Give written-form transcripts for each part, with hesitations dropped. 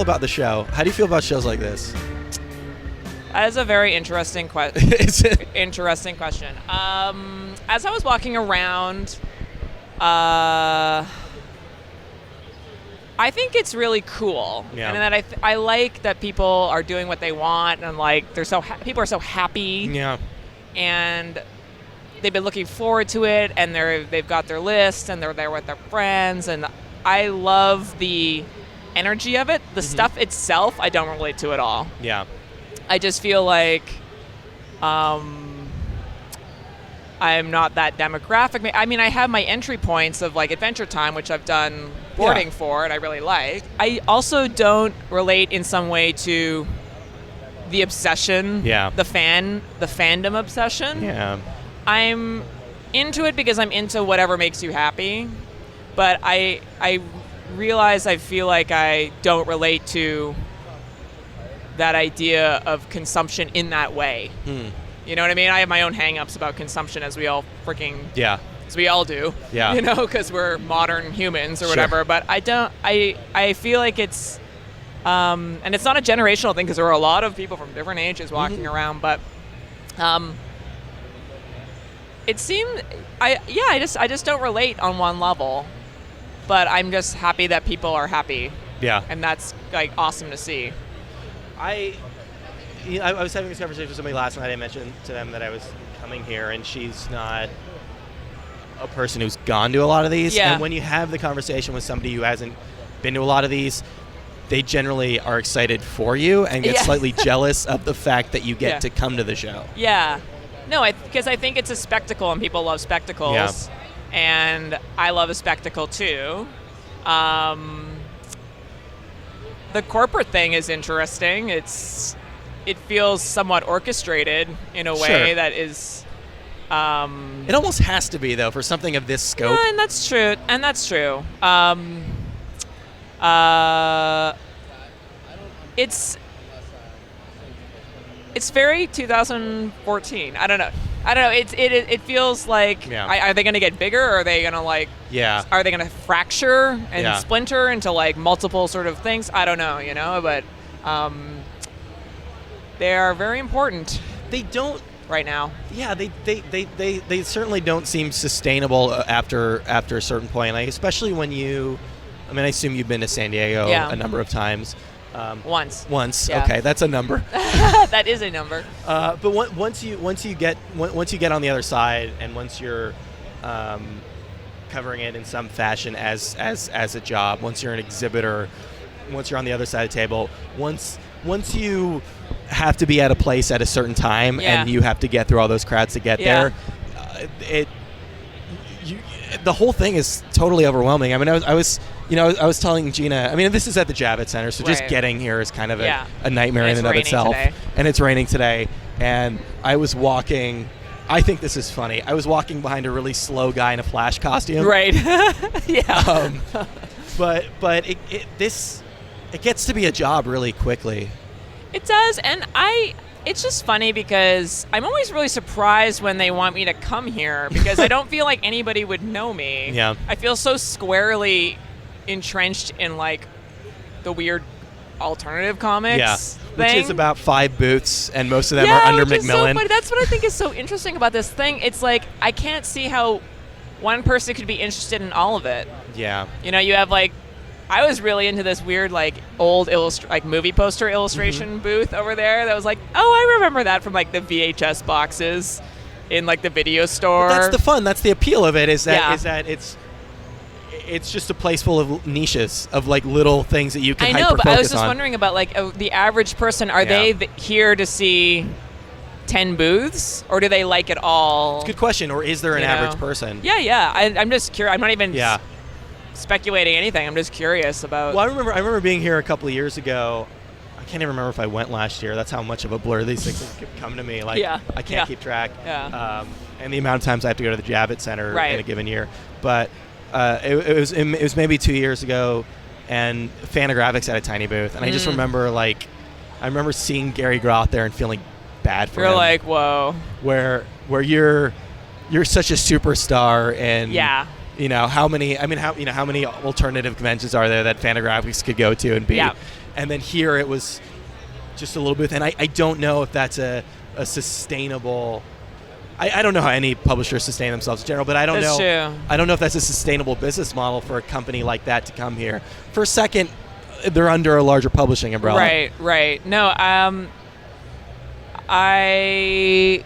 feel about the show? How do you feel about shows like this? That is a very interesting question. Interesting question. As I was walking around, I think it's really cool, Yeah. and that I like that people are doing what they want, and like they're people are so happy, Yeah. and they've been looking forward to it, and they've got their list, and they're there with their friends, and I love the energy of it. The stuff itself, I don't relate to at all. Yeah. I just feel like I'm not that demographic. I mean, I have my entry points of like Adventure Time, which I've done boarding for, and I really like. I also don't relate in some way to the obsession, the fandom obsession. Yeah. I'm into it because I'm into whatever makes you happy, but I realize I feel like I don't relate to that idea of consumption in that way. You know what I mean? I have my own hang-ups about consumption, as we all as we all do. Yeah. You know, because we're modern humans or whatever. But I feel like it's, and it's not a generational thing because there are a lot of people from different ages walking around. But it seemed, I just don't relate on one level. But I'm just happy that people are happy. Yeah. And that's like awesome to see. I was having this conversation with somebody last night. I mentioned to them that I was coming here, and she's not a person who's gone to a lot of these. Yeah. And when you have the conversation with somebody who hasn't been to a lot of these, they generally are excited for you and get slightly jealous of the fact that you get to come to the show. Yeah. No, because I think it's a spectacle, and people love spectacles. Yeah. And I love a spectacle, too. The corporate thing is interesting. It feels somewhat orchestrated in a way that is. It almost has to be, though, for something of this scope. Yeah, and that's true. It's very 2014. I don't know. It feels like, are they going to get bigger, or are they going to are they going to fracture and splinter into like multiple sort of things? I don't know, but they are very important. They don't right now. Yeah, they certainly don't seem sustainable after a certain point. Like, especially when I assume you've been to San Diego a number of times. Once. Yeah. Okay, that's a number. That is a number. But once you get on the other side, and once you're covering it in some fashion as a job, once you're an exhibitor, once you're on the other side of the table, once you have to be at a place at a certain time, and you have to get through all those crowds to get there, the whole thing is totally overwhelming. I mean, I was telling Gina, this is at the Javits Center, so just getting here is kind of a nightmare in and of itself. Today. And it's raining today. And I was walking, I think this is funny, I was walking behind a really slow guy in a Flash costume. Right. Yeah. But it gets to be a job really quickly. It does, and it's just funny because I'm always really surprised when they want me to come here, because I don't feel like anybody would know me. Yeah. I feel so squarely entrenched in like the weird alternative comics thing. Which is about 5 booths, and most of them are under Macmillan. So that's what I think is so interesting about this thing. It's like I can't see how one person could be interested in all of it. Yeah. You have like, I was really into this weird like old movie poster illustration booth over there that was like, oh, I remember that from like the VHS boxes in like the video store. But that's the fun. That's the appeal of it. Is that it's just a place full of niches of like little things that you can hyper-focus on. But I was just wondering about like the average person. Are they here to see 10 booths, or do they like it all? It's a good question. Or is there an average person? Yeah. I'm just curious. I'm not even speculating anything. I'm just curious about. Well, I remember being here a couple of years ago. I can't even remember if I went last year. That's how much of a blur these things come to me. Like, I can't keep track. Yeah. And the amount of times I have to go to the Javits Center in a given year. But it was maybe 2 years ago, and Fantagraphics had a tiny booth, and I just remember I remember seeing Gary Groth there and feeling bad for him. You're like, whoa. Where you're such a superstar, and how many alternative conventions are there that Fantagraphics could go to and be? Yeah. And then here it was just a little booth, and I don't know if that's a sustainable. I don't know how any publishers sustain themselves in general, but I don't know. True. I don't know if that's a sustainable business model for a company like that to come here. For a second, they're under a larger publishing umbrella. Right. No, I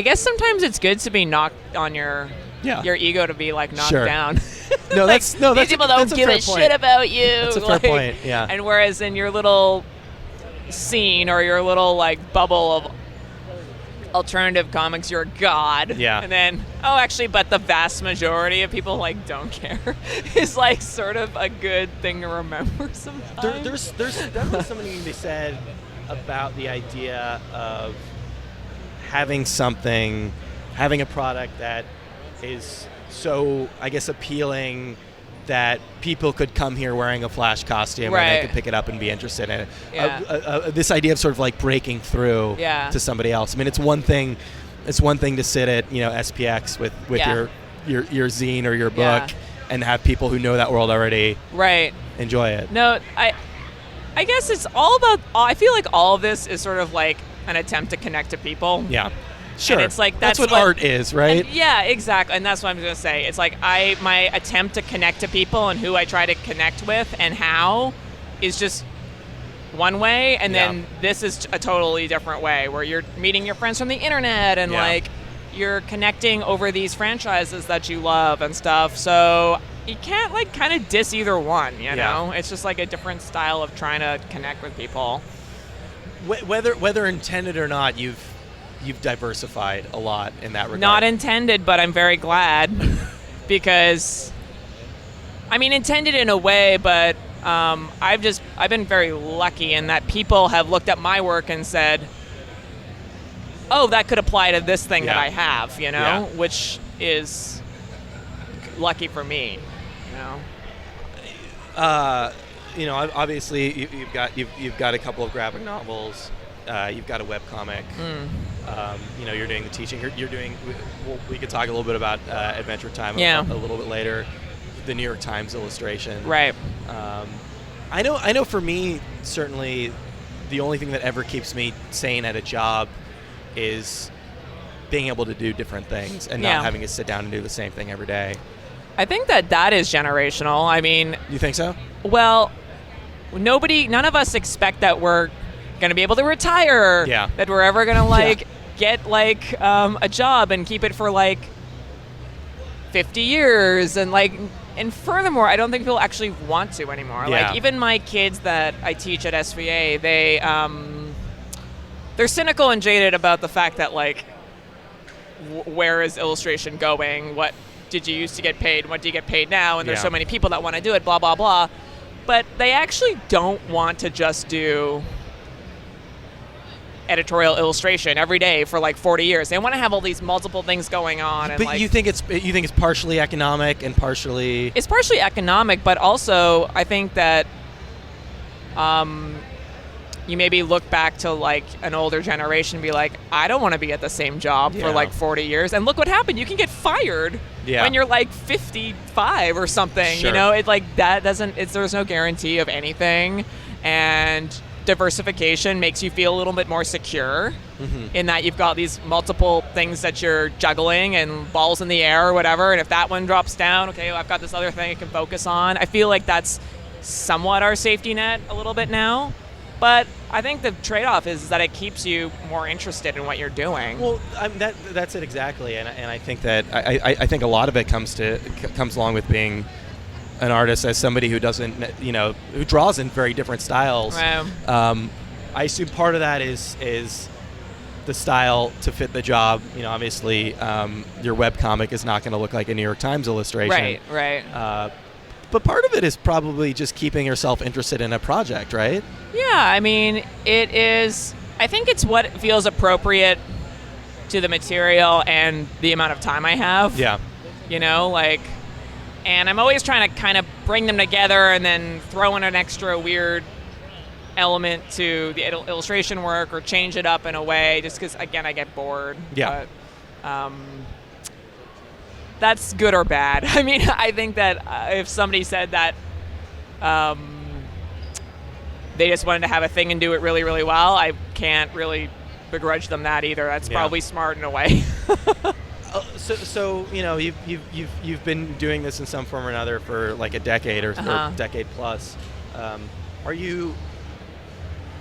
guess sometimes it's good to be knocked on your ego to be like knocked down. No, these people don't give a shit about you. That's a fair point. Yeah. And whereas in your little scene or your little like bubble of alternative comics, you're a god. Yeah. And then but the vast majority of people like don't care is like sort of a good thing to remember sometimes. There's definitely something to be said about the idea of having a product that is so, I guess, appealing that people could come here wearing a Flash costume and they could pick it up and be interested in it. Yeah. This idea of sort of like breaking through to somebody else. I mean, it's one thing to sit at SPX with your zine or your book and have people who know that world already enjoy it. No, I guess it's all about. I feel like all of this is sort of like an attempt to connect to people. Yeah. Sure. And it's like that's what art is, right? Yeah, exactly. And that's what I'm going to say. It's like my attempt to connect to people and who I try to connect with and how is just one way, and then this is a totally different way where you're meeting your friends from the internet and like you're connecting over these franchises that you love and stuff. So you can't like kind of diss either one, you know? It's just like a different style of trying to connect with people. Whether intended or not, you've diversified a lot in that regard. Not intended, but I'm very glad because, I mean, intended in a way, but I've been very lucky in that people have looked at my work and said, oh, that could apply to this thing that I have, which is lucky for me, Obviously you've got a couple of graphic novels. You've got a webcomic. You're doing the teaching. You're doing. We could talk a little bit about Adventure Time a little bit later. The New York Times illustration. Right. I know. For me, certainly, the only thing that ever keeps me sane at a job is being able to do different things and not having to sit down and do the same thing every day. I think that is generational. I mean, you think so? Well, none of us expect that we're going to be able to retire, that we're ever going to get a job and keep it for 50 years and furthermore, I don't think people actually want to anymore. Even my kids that I teach at SVA, they're cynical and jaded about the fact that where is illustration going? What did you used to get paid? What do you get paid now? And there's so many people that want to do it, blah blah blah. But they actually don't want to just do editorial illustration every day for 40 years. They want to have all these multiple things going on. And but you think it's partially economic and partially... It's partially economic, but also I think that you maybe look back to an older generation and be like, I don't want to be at the same job for 40 years. And look what happened. You can get fired when you're 55 or something. Sure. That doesn't... there's no guarantee of anything. And diversification makes you feel a little bit more secure in that you've got these multiple things that you're juggling and balls in the air or whatever, and if that one drops down, okay, I've got this other thing I can focus on. I feel like that's somewhat our safety net a little bit now, but I think the trade-off is that it keeps you more interested in what you're doing. Well, that's it exactly, and I think that I think a lot of it comes along with being an artist as somebody who doesn't, who draws in very different styles. Wow. I assume part of that is the style to fit the job. Obviously, your webcomic is not going to look like a New York Times illustration. Right. But part of it is probably just keeping yourself interested in a project, right? Yeah, I mean, it is. I think it's what feels appropriate to the material and the amount of time I have. Yeah. And I'm always trying to kind of bring them together and then throw in an extra weird element to the illustration work or change it up in a way just because, again, I get bored. Yeah. But that's good or bad. I mean, I think that if somebody said that they just wanted to have a thing and do it really, really well, I can't really begrudge them that either. That's probably smart in a way. So you've been doing this in some form or another for like a decade or decade plus. Are you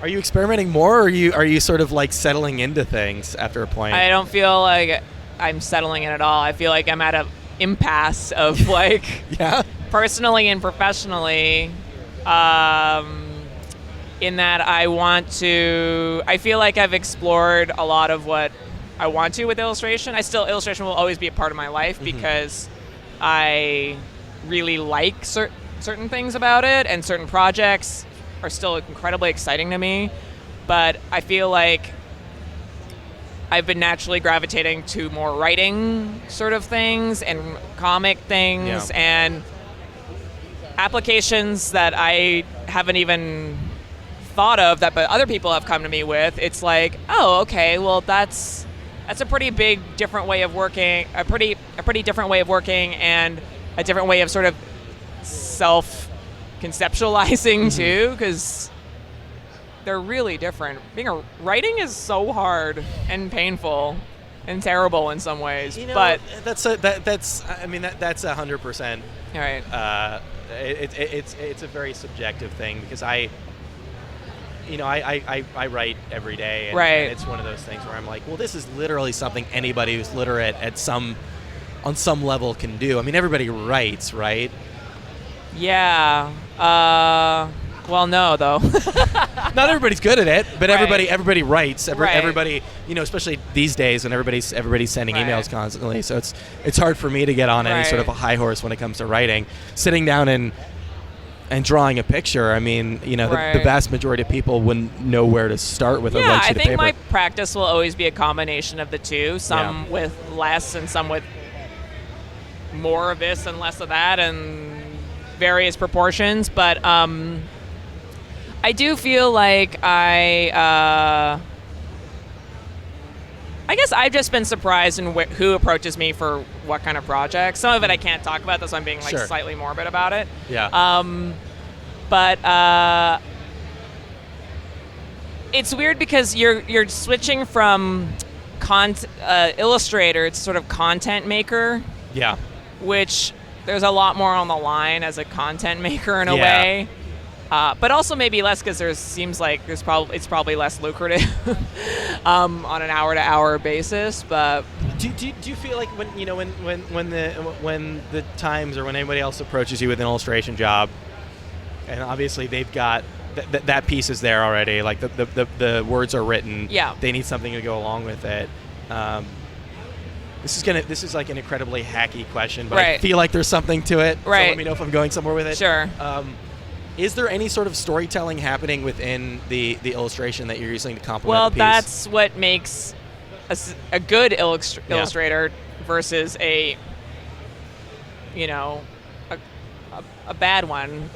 experimenting more, or are you sort of like settling into things after a point? I don't feel like I'm settling in at all. I feel like I'm at an impasse of like personally and professionally. In that I feel like I've explored a lot of what I want to with illustration. Illustration will always be a part of my life because I really like certain things about it, and certain projects are still incredibly exciting to me. But I feel like I've been naturally gravitating to more writing sort of things and comic things and applications that I haven't even thought of but other people have come to me with. It's like, oh, okay, well that's a pretty big different way of working, a pretty different way of working, and a different way of sort of self conceptualizing too, because they're really different. Writing is so hard and painful and terrible in some ways, but that's 100%. All right. It's a very subjective thing, because I write every day, and it's one of those things where I'm like, well, this is literally something anybody who's literate on some level can do. I mean, everybody writes, right? Yeah. Well, no, though. Not everybody's good at it, but everybody writes. Everybody, especially these days when everybody's sending emails constantly. So it's hard for me to get on any sort of a high horse when it comes to writing. Sitting down and drawing a picture, I mean, the vast majority of people wouldn't know where to start with a blank sheet of paper. I think my practice will always be a combination of the two, some with less and some with more of this and less of that, and various proportions. But I do feel like I guess I've just been surprised in who approaches me for what kind of projects. Some of it I can't talk about, that's why I'm being slightly morbid about it. Yeah. But it's weird because you're switching from illustrator to sort of content maker. Yeah. Which there's a lot more on the line as a content maker in a way. But also maybe less, because seems like it's probably less lucrative on an hour-to-hour basis. But do you feel like when the Times or when anybody else approaches you with an illustration job, and obviously they've got that piece is there already, like the words are written, they need something to go along with it. This is like an incredibly hacky question, but I feel like there's something to it. So let me know if I'm going somewhere with it. Sure. Is there any sort of storytelling happening within the illustration that you're using to complement the piece? Well, that's what makes a good illustrator versus a bad one.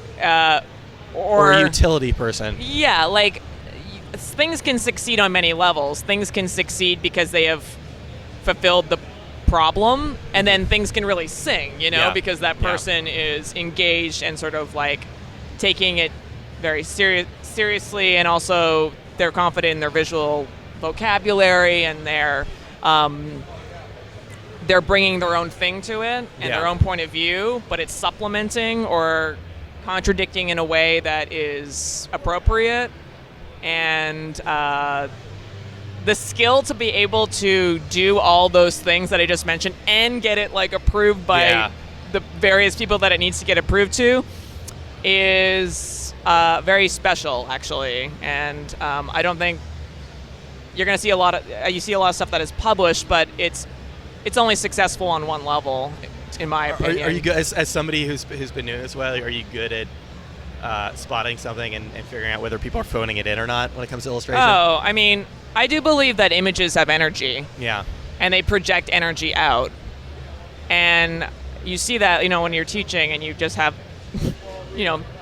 Or a utility person. Yeah, like things can succeed on many levels. Things can succeed because they have fulfilled the problem, and then things can really sing, because that person is engaged and sort of like taking it very seriously, and also they're confident in their visual vocabulary, and they're bringing their own thing to it and their own point of view, but it's supplementing or contradicting in a way that is appropriate. And the skill to be able to do all those things that I just mentioned and get it like approved by the various people that it needs to get approved to is very special, actually. And I don't think you're going to see you see a lot of stuff that is published, but it's only successful on one level, in my opinion. Are you good, as somebody who's been doing this well, are you good at spotting something and figuring out whether people are phoning it in or not when it comes to illustration? Oh, I mean, I do believe that images have energy. Yeah. And they project energy out. And you see that, when you're teaching and you just have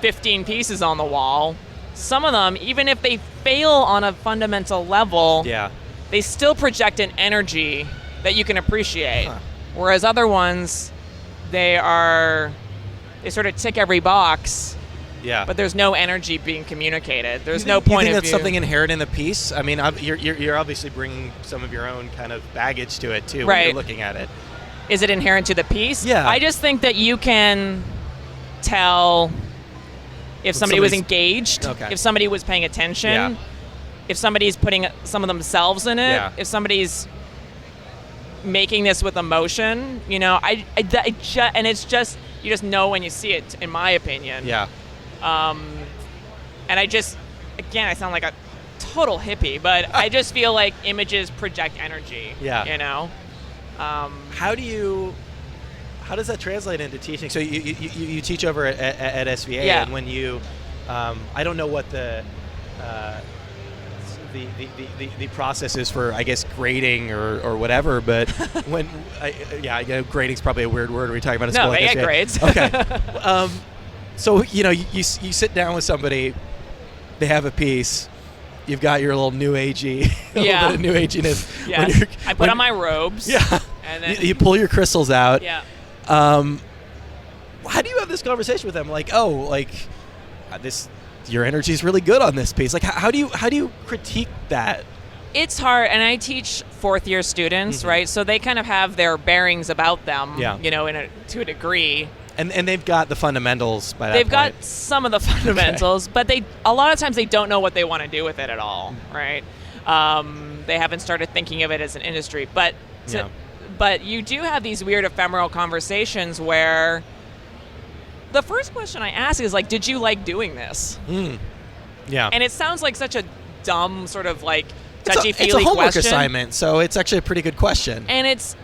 15 pieces on the wall. Some of them, even if they fail on a fundamental level, they still project an energy that you can appreciate. Huh. Whereas other ones, they sort of tick every box. Yeah. But there's no energy being communicated. There's You no point of view. think that's something inherent in the piece? I mean, you're obviously bringing some of your own kind of baggage to it too when you're looking at it. Is it inherent to the piece? Yeah. I just think that you can tell if somebody was engaged, if somebody was paying attention, if somebody's putting some of themselves in it, if somebody's making this with emotion, you know, and it's just, you just know when you see it, in my opinion. Yeah. And I just, again, I sound like a total hippie, but I just feel like images project energy. Yeah. You know? How does that translate into teaching? So you teach over at SVA, and when you, I don't know what the process is for, I guess, grading or whatever, but when grading's probably a weird word when we talk about a school. No, they get grades. Okay. So you sit down with somebody, they have a piece. You've got your little new agey, a little bit of new aginess. Yes. I put on my robes. Yeah. And then you pull your crystals out. Yeah. How do you have this conversation with them? Like, your energy is really good on this piece. Like, how do you critique that? It's hard, and I teach fourth-year students, right? So they kind of have their bearings about them, you know, to a degree. And they've got the fundamentals by that They've point. got some of the fundamentals, but a lot of times they don't know what they want to do with it at all, right? They haven't started thinking of it as an industry. But you do have these weird ephemeral conversations where the first question I ask is, like, did you like doing this? Yeah. And it sounds like such a dumb sort of, like, touchy-feely question. It's a homework assignment, so it's actually a pretty good question. And it's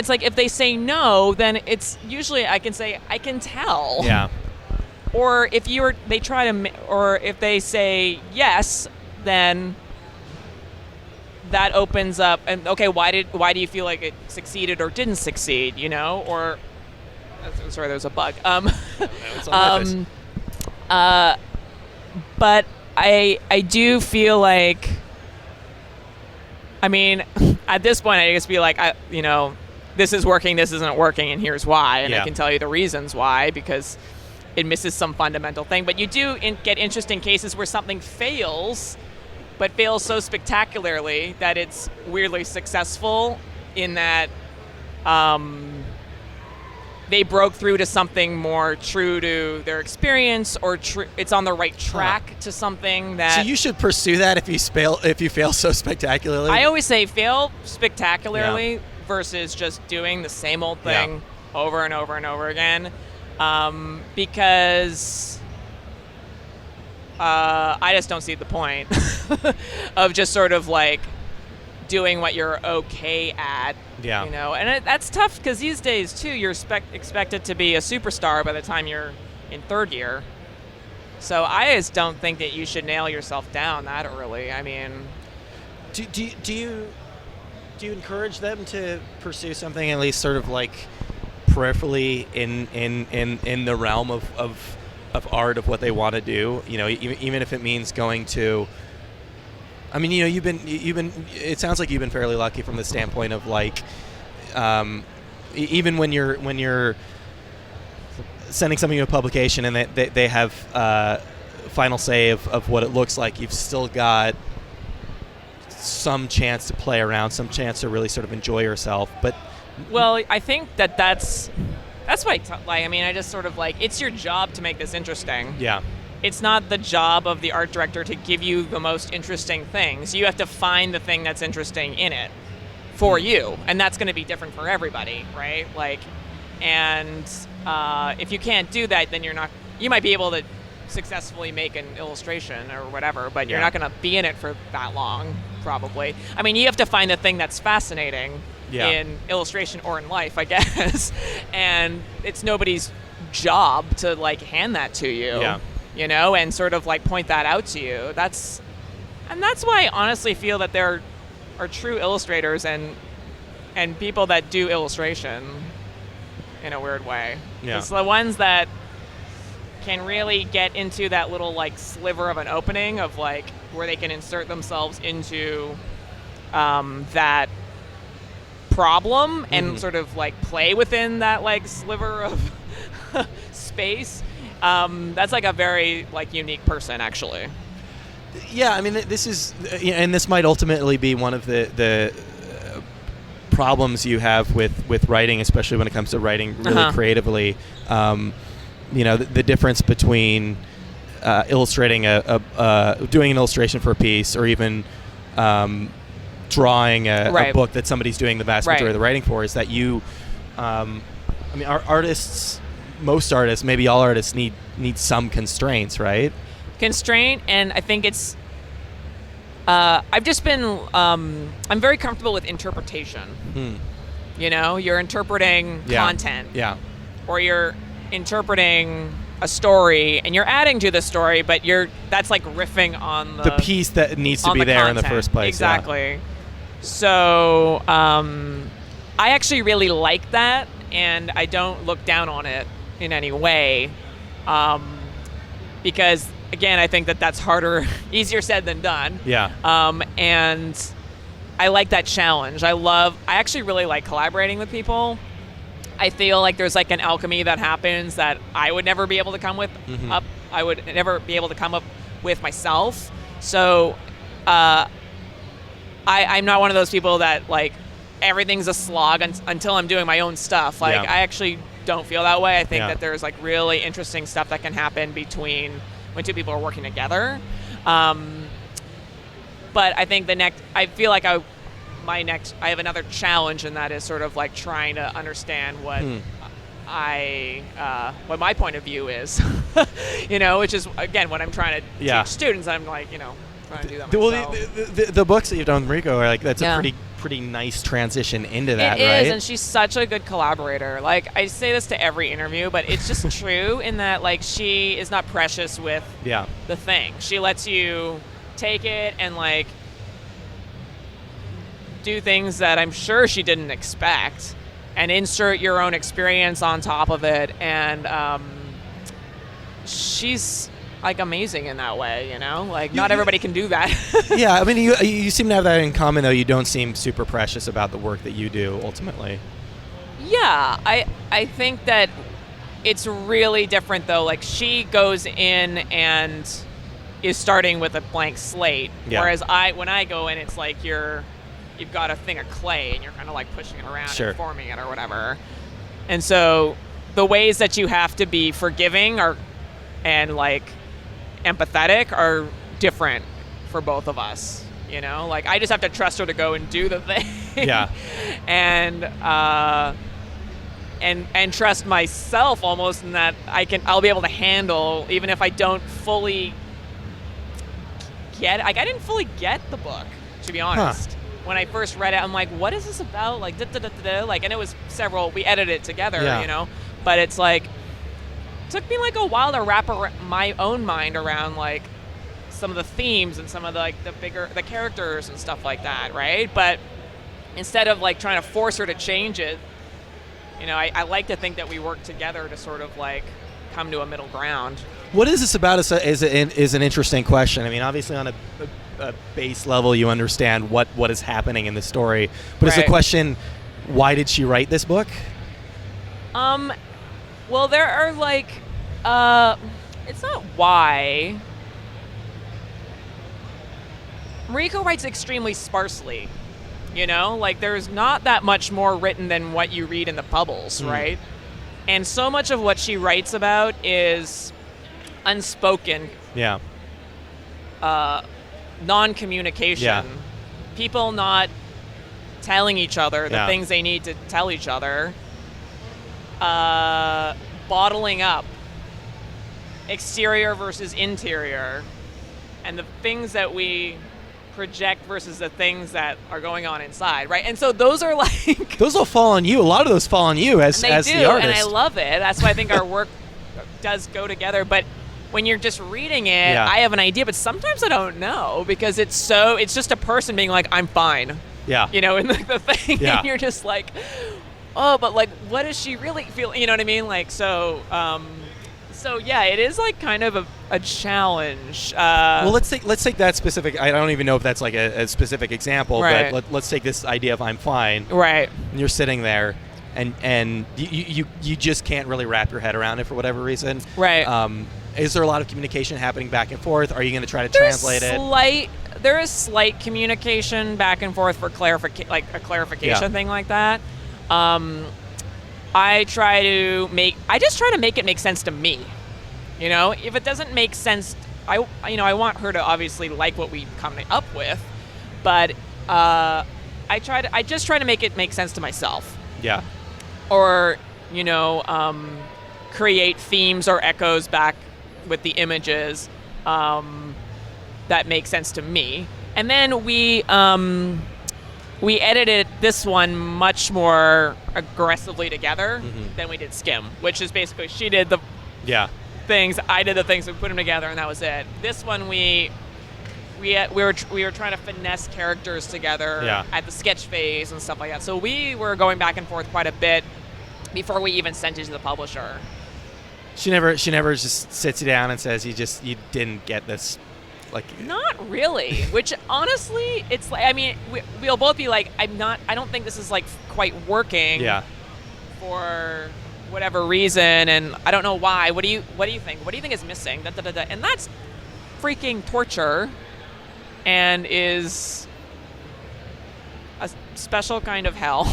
like, if they say no, then it's usually I can say, I can tell. Yeah. Or if if they say yes, then that opens up, and okay, why do you feel like it succeeded or didn't succeed, you know? Or sorry, there's a bug. But I do feel like, I mean, at this point, I just be like, this is working, this isn't working, and here's why. And I can tell you the reasons why, because it misses some fundamental thing. But you do get interesting cases where something fails, but fails so spectacularly that it's weirdly successful in that they broke through to something more true to their experience, or it's on the right track to something that... So you should pursue that if you fail so spectacularly? I always say fail spectacularly versus just doing the same old thing over and over and over again, because I just don't see the point of just sort of like doing what you're okay at, you know, and that's tough because these days too you're expected to be a superstar by the time you're in third year. So I just don't think that you should nail yourself down that early. I mean, do you encourage them to pursue something at least sort of like peripherally in the realm of art, of what they want to do? You know, even if it means going to, I mean, you know, you've been it sounds like you've been fairly lucky from the standpoint of like, even when you're sending something to a publication and they have final say of what it looks like, you've still got some chance to play around, some chance to really sort of enjoy yourself. But well, I think that's why I mean, I just sort of like, it's your job to make this interesting. Yeah. It's not the job of the art director to give you the most interesting things. You have to find the thing that's interesting in it for you, and that's going to be different for everybody, right? Like, and if you can't do that, then you might be able to successfully make an illustration or whatever, but you're not going to be in it for that long, probably. I mean, you have to find the thing that's fascinating in illustration or in life, I guess. And it's nobody's job to like hand that to you, you know, and sort of like point that out to you. That's why I honestly feel that there are true illustrators and people that do illustration in a weird way. It's the ones that can really get into that little like sliver of an opening of like where they can insert themselves into that problem and sort of like play within that like sliver of space. That's like a very like unique person, actually. Yeah, I mean, this is, and this might ultimately be one of the problems you have with writing, especially when it comes to writing really creatively. The difference between illustrating doing an illustration for a piece, or even drawing a book that somebody's doing the vast majority of the writing for, is that most artists, maybe all artists need some constraints, right? Constraint, and I think it's I've just been I'm very comfortable with interpretation. You're interpreting content, or you're interpreting a story and you're adding to the story, but that's like riffing on the piece that needs to be there content in the first place. Exactly. So I actually really like that, and I don't look down on it in any way, because again, I think that's harder, easier said than done. Yeah. And I like that challenge. I actually really like collaborating with people. I feel like there's like an alchemy that happens that I would never be able to come up. I would never be able to come up with myself. So I'm not one of those people that like everything's a slog until I'm doing my own stuff. Like I actually don't feel that way. I think that there's like really interesting stuff that can happen when two people are working together. But I think I feel like I have another challenge, and that is sort of like trying to understand what what my point of view is, which is again what I'm trying to teach students. I'm like, trying to do that myself. The books that you've done with Mariko are like, that's a pretty nice transition into that, right? It is, and she's such a good collaborator. Like, I say this to every interview, but it's just true in that like she is not precious with the thing. She lets you take it and like do things that I'm sure she didn't expect, and insert your own experience on top of it. And she's like amazing in that way, like not everybody can do that. Yeah, I mean, you seem to have that in common, though. You don't seem super precious about the work that you do ultimately. Yeah, I think that it's really different though. Like, she goes in and is starting with a blank slate, whereas when I go in, it's like you've got a thing of clay and you're kind of like pushing it around and forming it or whatever. And so the ways that you have to be forgiving and like empathetic are different for both of us. Like, I just have to trust her to go and do the thing. and trust myself almost in that I'll be able to handle, even if I don't fully get it. Like, I didn't fully get the book, to be honest. When I first read it, I'm like, what is this about? Like, like, and it was we edited it together, but it's like, it took me like a while to wrap my own mind around like some of the themes and some of the characters and stuff like that, right? But instead of like trying to force her to change it, I like to think that we work together to sort of like come to a middle ground. What is this about is an interesting question. I mean, obviously on a base level, you understand what is happening in the story, but it's a question: why did she write this book? Well, there are like, it's not why. Mariko writes extremely sparsely, like there's not that much more written than what you read in the bubbles, right? And so much of what she writes about is unspoken. Non-communication. People not telling each other the things they need to tell each other. Bottling up. Exterior versus interior. And the things that we project versus the things that are going on inside, right? And so those are like... Those will fall on you. A lot of those fall on you as the artist. And I love it. That's why I think our work does go together. But when you're just reading it, I have an idea, but sometimes I don't know, because it's just a person being like, I'm fine. Yeah. In the thing. Yeah. And you're just like, oh, but like, what does she really feel? You know what I mean? Like, so So yeah, it is like kind of a challenge. Well, let's take that specific. I don't even know if that's like a specific example, right. but let's take this idea of I'm fine. Right. And you're sitting there, and you just can't really wrap your head around it for whatever reason. Right. Is there a lot of communication happening back and forth? Are you going to try to translate it? There is slight communication back and forth for clarification thing like that. I just try to make it make sense to me. You know, if it doesn't make sense, I want her to obviously like what we come up with, but I just try to make it make sense to myself. Yeah. Or, create themes or echoes back with the images that make sense to me. And then we edited this one much more aggressively together than we did Skim, which is basically she did the things, I did the things, we put them together, and that was it. This one we were trying to finesse characters together at the sketch phase and stuff like that. So we were going back and forth quite a bit before we even sent it to the publisher. She never just sits you down and says you didn't get this. Like, not really. Which honestly, it's like, I mean, we'll both be like, I don't think this is like quite working. Yeah. For whatever reason, and I don't know why. What do you think? What do you think is missing? And that's freaking torture, and is a special kind of hell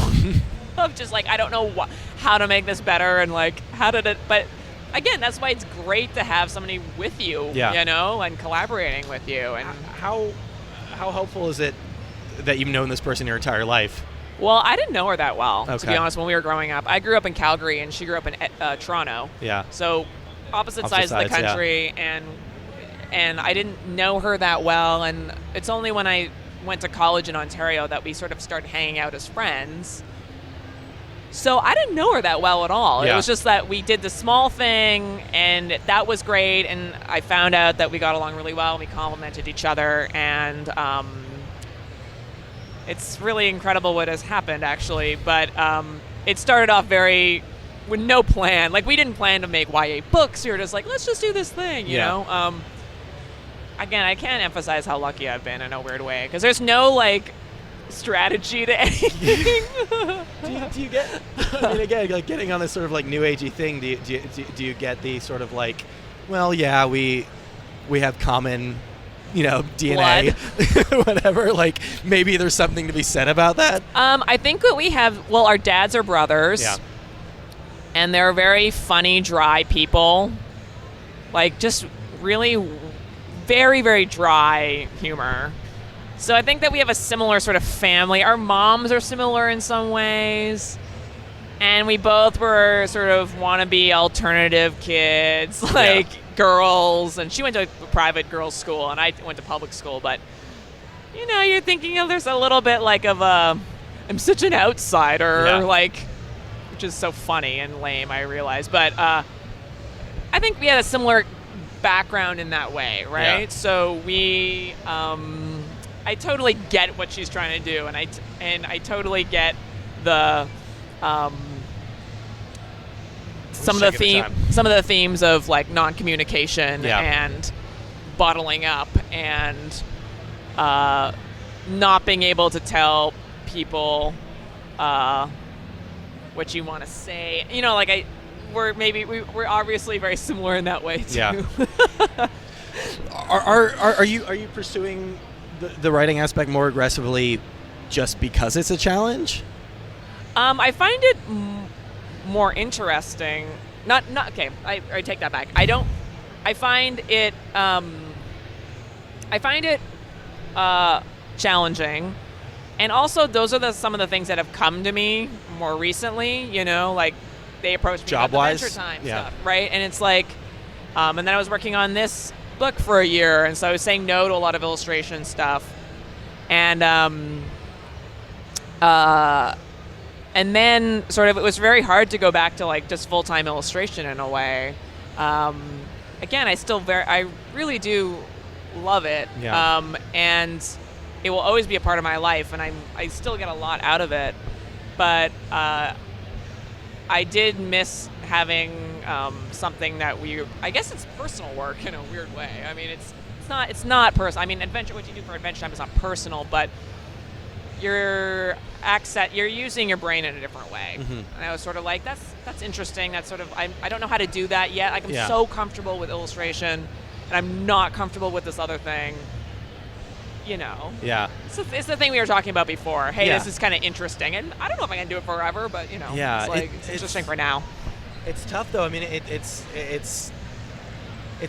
of just like, I don't know how to make this better, and like but again, that's why it's great to have somebody with you, and collaborating with you. And how helpful is it that you've known this person your entire life? Well, I didn't know her that well, okay. To be honest, when we were growing up. I grew up in Calgary, and she grew up in Toronto. Yeah. So opposite sides of the country, and I didn't know her that well. And it's only when I went to college in Ontario that we sort of started hanging out as friends. So I didn't know her that well at all. Yeah. It was just that we did the small thing, and that was great. And I found out that we got along really well, and we complimented each other. And it's really incredible what has happened, actually. But it started off with no plan. Like, we didn't plan to make YA books. We were just like, let's just do this thing, you know? Again, I can't emphasize how lucky I've been in a weird way, because there's no, like, strategy to anything. do you get, I mean, again, like, getting on this sort of like new agey thing, do you get the sort of like, well, yeah, we have common, DNA, whatever, like, maybe there's something to be said about that? I think that we have, well, our dads are brothers, and they're very funny, dry people, like, just really very, very dry humor. So I think that we have a similar sort of family. Our moms are similar in some ways. And we both were sort of wannabe alternative kids, like girls. And she went to a private girls' school, and I went to public school. But, you're thinking there's a little bit like of I'm such an outsider, like, which is so funny and lame, I realize. But I think we had a similar background in that way, right? Yeah. So we... I totally get what she's trying to do, and I totally get the some of the themes of like non-communication and bottling up and not being able to tell people what you want to say. We're obviously very similar in that way too. Yeah. Are you pursuing the writing aspect more aggressively just because it's a challenge? I find it more interesting. Not okay. I take that back. I find it challenging, and also those are some of the things that have come to me more recently. Like they approached me job-wise, about the Venture Time stuff, right? And it's like, and then I was working on this book for a year, and so I was saying no to a lot of illustration stuff, and then sort of it was very hard to go back to like just full-time illustration in a way. Again, I really do love it, and it will always be a part of my life, and I still get a lot out of it, but I did miss having something that I guess it's personal work in a weird way. I mean, it's not personal. I mean, what you do for Adventure Time is not personal, but you're using your brain in a different way. Mm-hmm. And I was sort of like, that's interesting. That's sort of, I don't know how to do that yet. Like, I'm so comfortable with illustration, and I'm not comfortable with this other thing. Yeah. So it's the thing we were talking about before. Hey, this is kind of interesting, and I don't know if I can do it forever, but it's interesting for now. It's tough though. I mean, it's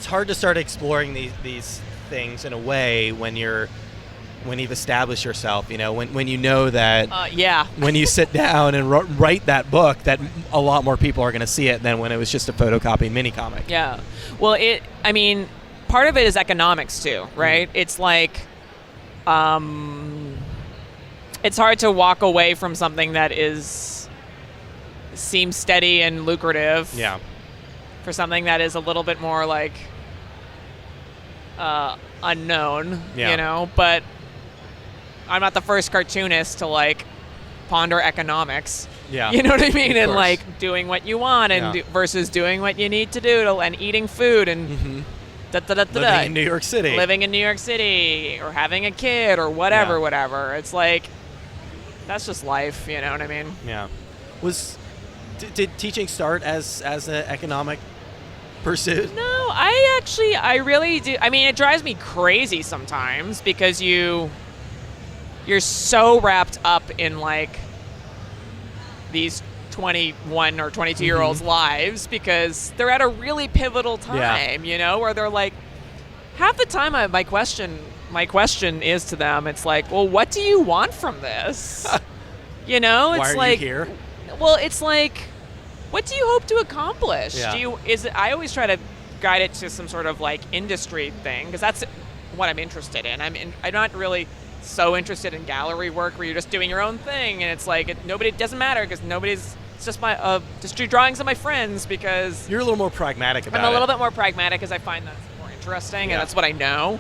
hard to start exploring these things in a way when you've established yourself. When you know that. When you sit down and write that book, that a lot more people are going to see it than when it was just a photocopied mini comic. Yeah. Well, part of it is economics too, right? Mm-hmm. It's like. It's hard to walk away from something that seems steady and lucrative. Yeah. For something that is a little bit more like unknown. Yeah. But I'm not the first cartoonist to like ponder economics. Yeah. You know what I mean? And like doing what you want versus doing what you need to do and eating food and. Mm-hmm. Living in New York City, or having a kid, or whatever. It's like, that's just life, you know what I mean? Yeah. Did teaching start as an economic pursuit? No, I really do. I mean, it drives me crazy sometimes because you're so wrapped up in like these 21 or 22 year olds' lives because they're at a really pivotal time, where they're like, half the time my question is to them, it's like, well, what do you want from this? It's Why are like, you here? Well, it's like, what do you hope to accomplish? Yeah. I always try to guide it to some sort of like industry thing because that's what I'm interested in. I'm not really so interested in gallery work where you're just doing your own thing and it's like it doesn't matter because it's just just do drawings of my friends because you're a little more pragmatic about it. I'm a little bit more pragmatic because I find that's more interesting and that's what I know.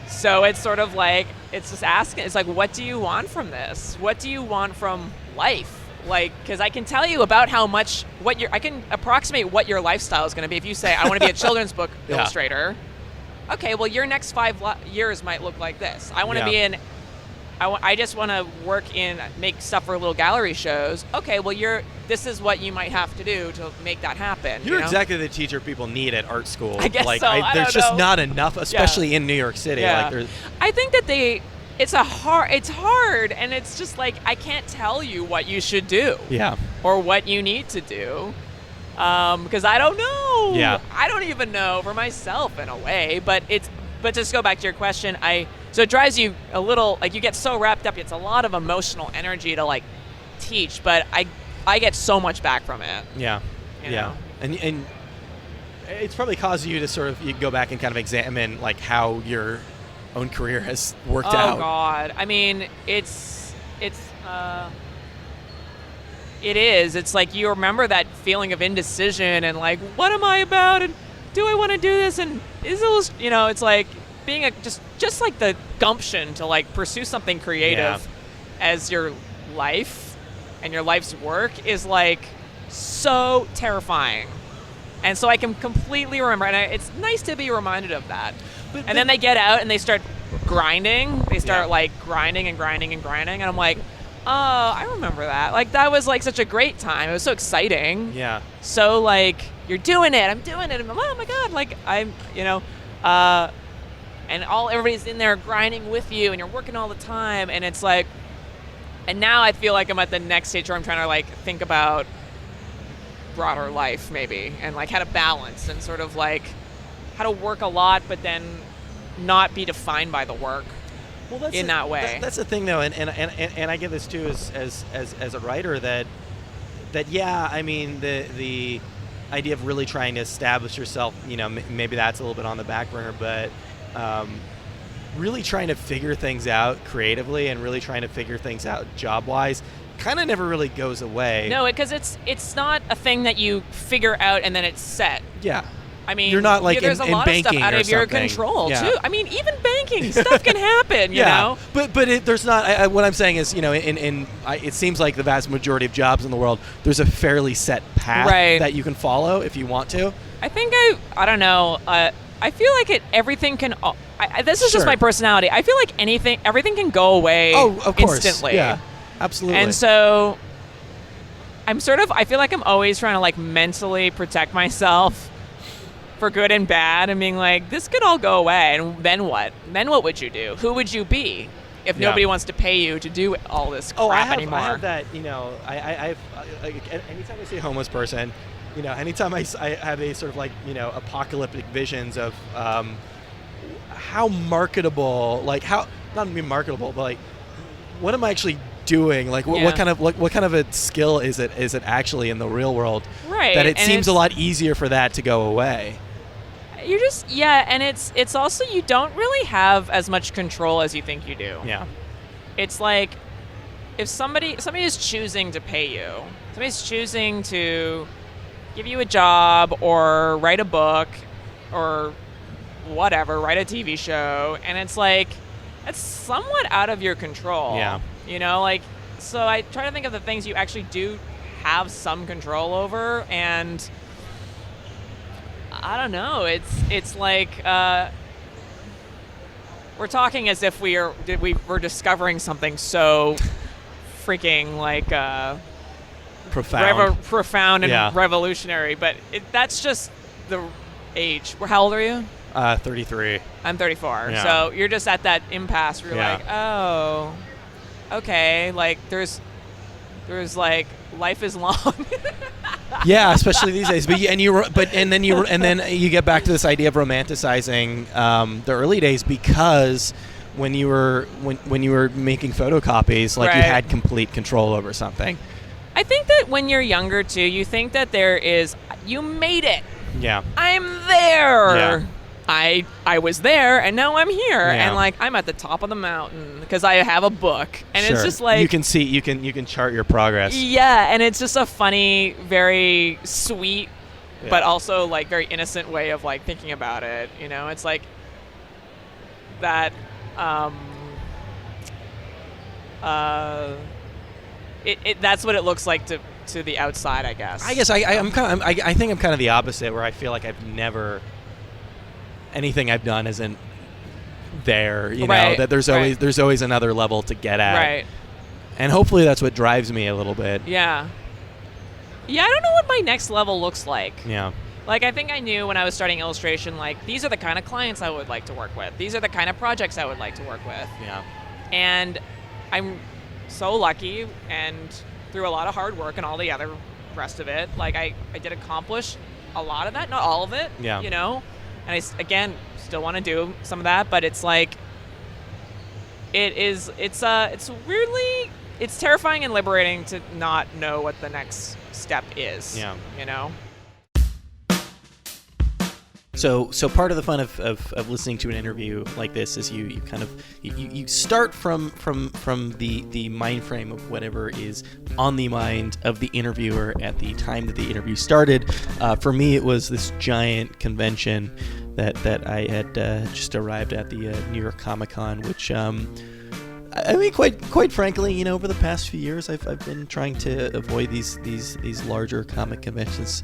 So it's sort of like it's just asking. It's like, what do you want from this? What do you want from life? Like, because I can tell you about how much I can approximate what your lifestyle is going to be. If you say I want to be a children's book illustrator, okay, well your next 5 years might look like this. I want to be I just want to make stuff for little gallery shows. Okay, well this is what you might have to do to make that happen. You're exactly the teacher people need at art school. I guess so. There's just not enough, especially in New York City. Yeah. I think that it's hard, and it's just like I can't tell you what you should do. Yeah. Or what you need to do, because I don't know. Yeah. I don't even know for myself in a way, but just go back to your question. So it drives you a little, like you get so wrapped up. It's a lot of emotional energy to like teach, but I get so much back from it. Yeah, yeah, and it's probably caused you to you go back and kind of examine like how your own career has worked out. Oh God, I mean it is. It's like you remember that feeling of indecision and like, what am I about? And do I want to do this? And is it, it's like being just like the gumption to like pursue something creative as your life and your life's work is like so terrifying. And so I can completely remember, and it's nice to be reminded of that. And then they get out and they start grinding. They start like grinding and grinding and grinding, and I'm like, oh, I remember that. Like that was like such a great time. It was so exciting. Yeah. So like you're doing it. I'm doing it. And oh my God. Like I'm, and everybody's in there grinding with you, and you're working all the time, and it's like, and now I feel like I'm at the next stage where I'm trying to like think about broader life maybe, and like how to balance and sort of like how to work a lot, but then not be defined by the work. Well, that's that way. That's the thing, though, and I get this too as a writer that I mean the idea of really trying to establish yourself, maybe that's a little bit on the back burner, but really trying to figure things out creatively and really trying to figure things out job-wise kind of never really goes away. No, because it's not a thing that you figure out and then it's set. Yeah. I mean, you're not like there's in a lot banking of stuff out or of your something. control Yeah. too. I mean, even banking stuff can happen. You know. But there's not. What I'm saying is, it seems like the vast majority of jobs in the world, there's a fairly set path that you can follow if you want to. I think I don't know. I feel like everything can. This is just my personality. I feel like everything can go away. Oh, of course. Instantly. Yeah, absolutely. And so I feel like I'm always trying to like mentally protect myself for good and bad, and being like, this could all go away, and then what? Then what would you do? Who would you be if nobody wants to pay you to do all this crap anymore? I have that. Anytime I see a homeless person, anytime I have these sort of like apocalyptic visions of how marketable, like how not even marketable, but like what am I actually doing? Like what kind of a skill is it actually in the real world? Right. That it seems a lot easier for that to go away. You're just and it's also you don't really have as much control as you think you do. Yeah. It's like if somebody is choosing to pay you, somebody's choosing to give you a job or write a book or whatever, write a TV show, and it's like it's somewhat out of your control. Yeah. So I try to think of the things you actually do have some control over, and I don't know. It's like we're talking as if we're discovering something so freaking like profound and revolutionary. But that's just the age. How old are you? 33. I'm 34. Yeah. So you're just at that impasse where you're like, oh, okay. Like there's like life is long. Yeah, especially these days. And then you get back to this idea of romanticizing the early days, because when you were making photocopies, like you had complete control over something. I think that when you're younger too, you think that you made it. Yeah. I'm there. Yeah. I was there, and now I'm here, Yeah. and like I'm at the top of the mountain because I have a book, and it's just like you can chart your progress. Yeah, and it's just a funny, very sweet, but also like very innocent way of like thinking about it. It's like that. That's what it looks like to the outside, I guess. I guess I think I'm kind of the opposite, where I feel like I've never. Anything I've done isn't there, that there's always another level to get at. Right. And hopefully that's what drives me a little bit. Yeah. Yeah, I don't know what my next level looks like. Yeah. Like, I think I knew when I was starting illustration, like, these are the kind of clients I would like to work with. These are the kind of projects I would like to work with. Yeah. And I'm so lucky, and through a lot of hard work and all the other rest of it, like, I did accomplish a lot of that, not all of it. Yeah. And I, again, still want to do some of that, but it's like, it's weirdly, it's terrifying and liberating to not know what the next step is. Yeah. So part of the fun of listening to an interview like this is you kind of you start from the mind frame of whatever is on the mind of the interviewer at the time that the interview started. For me, it was this giant convention that I had just arrived at, the New York Comic Con, which I mean, quite frankly, over the past few years, I've been trying to avoid these larger comic conventions.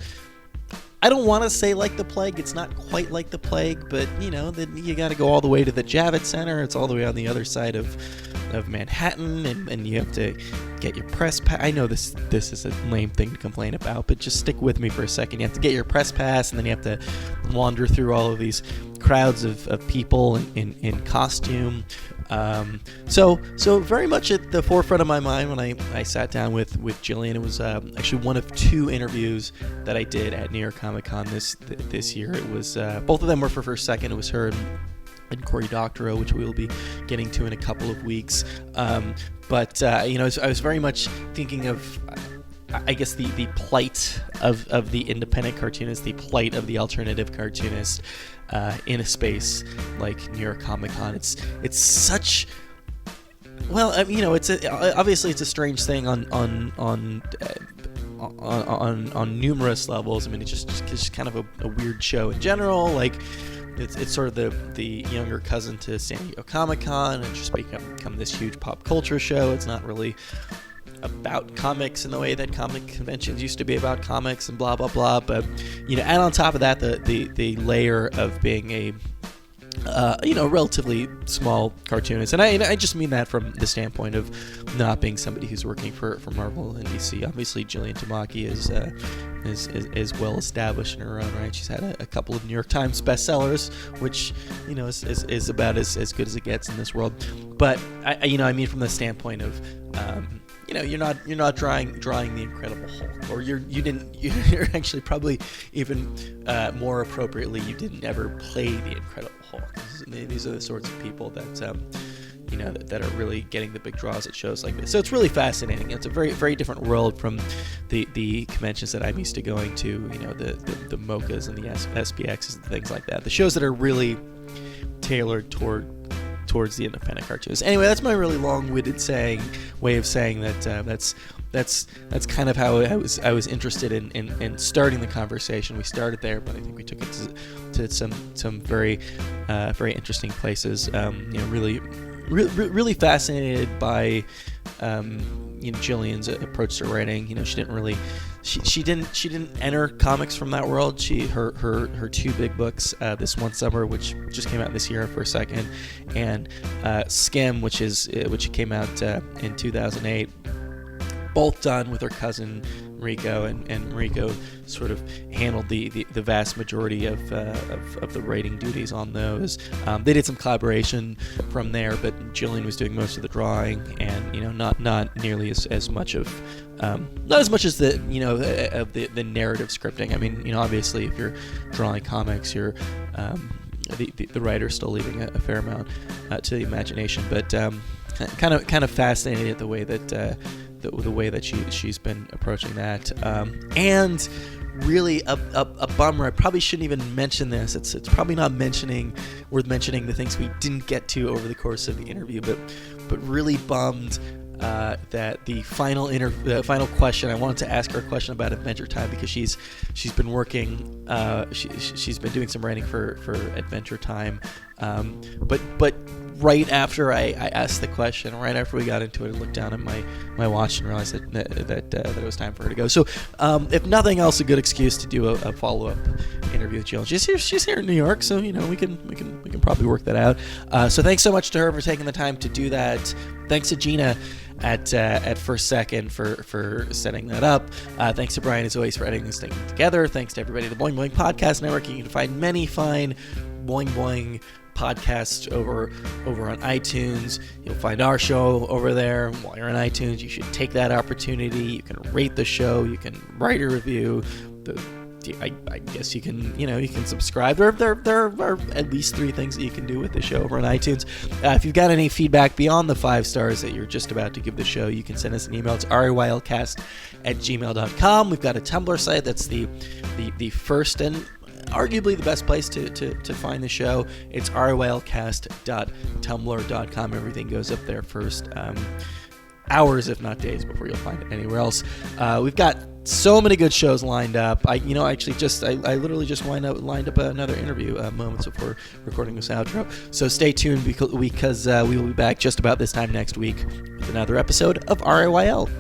I don't want to say like the plague. It's not quite like the plague, but then you got to go all the way to the Javits Center. It's all the way on the other side of Manhattan, and you have to get your press pass. I know this is a lame thing to complain about, but just stick with me for a second. You have to get your press pass, and then you have to wander through all of these crowds of people in costume. So very much at the forefront of my mind when I sat down with Jillian. It was actually one of two interviews that I did at New York Comic Con this year. It was both of them were for First Second. It was her and Cory Doctorow, which we will be getting to in a couple of weeks. But I was very much thinking of, I guess, the plight of the independent cartoonist, the plight of the alternative cartoonist in a space like New York Comic Con. It's such, well, obviously it's a strange thing on on numerous levels. I mean, it's just kind of a weird show in general. Like, it's sort of the younger cousin to San Diego Comic-Con, and just become this huge pop culture show. It's not really about comics in the way that comic conventions used to be about comics and blah blah blah. But and on top of that, the layer of being a relatively small cartoonist, and I just mean that from the standpoint of not being somebody who's working for Marvel and DC. Obviously, Jillian Tamaki is well established in her own right. She's had a couple of New York Times bestsellers, which is about as good as it gets in this world. But I mean from the standpoint of you're not drawing the Incredible Hulk, or you're actually probably even more appropriately, you didn't ever play the Incredible Hulk. These are the sorts of people that that are really getting the big draws at shows like this. So it's really fascinating. It's a very, very different world from the conventions that I'm used to going to. The MoCAs and the SPXs and things like that. The shows that are really tailored towards the independent cartoons. Anyway, that's my really long-winded way of saying that. That's kind of how I was interested in starting the conversation. We started there, but I think we took it to some very very interesting places. Really fascinated by Jillian's approach to writing. She didn't enter comics from that world. Her two big books, This One Summer, which just came out this year for a second, and Skim, which came out in 2008. Both done with her cousin Rico, and Rico sort of handled the vast majority of the writing duties on those. They did some collaboration from there, but Jillian was doing most of the drawing, and not nearly as much of not as much as the of the narrative scripting. I mean, obviously if you're drawing comics, you're the writer's still leaving a fair amount to the imagination, but kind of fascinated at the way that the way that she's been approaching that, and really a bummer. I probably shouldn't even mention this. It's probably not worth mentioning the things we didn't get to over the course of the interview, but really bummed that the final question, I wanted to ask her a question about Adventure Time, because she's been working, she's been doing some writing for Adventure Time, but right after I asked the question, right after we got into it, I looked down at my watch and realized that it was time for her to go. So if nothing else, a good excuse to do a follow-up interview with Jill. She's here in New York, so we can probably work that out. So thanks so much to her for taking the time to do that. Thanks to Gina at First Second for setting that up. Thanks to Brian, as always, for editing this thing together. Thanks to everybody at the Boing Boing Podcast Network. You can find many fine Boing Boing podcasts over on iTunes. You'll find our show over there. While you're on iTunes, you should take that opportunity. You can rate the show. You can write a review. I guess you can subscribe. There are at least 3 things that you can do with the show over on iTunes. If you've got any feedback beyond the 5 stars that you're just about to give the show, you can send us an email. It's raylcast@gmail.com. We've got a Tumblr site. That's the first and arguably the best place to find the show. It's raylcast.tumblr.com. Everything goes up there first. Hours, if not days, before you'll find it anywhere else. We've got so many good shows lined up. I literally just lined up another interview moments before recording this outro. So stay tuned, because we will be back just about this time next week with another episode of RAYL.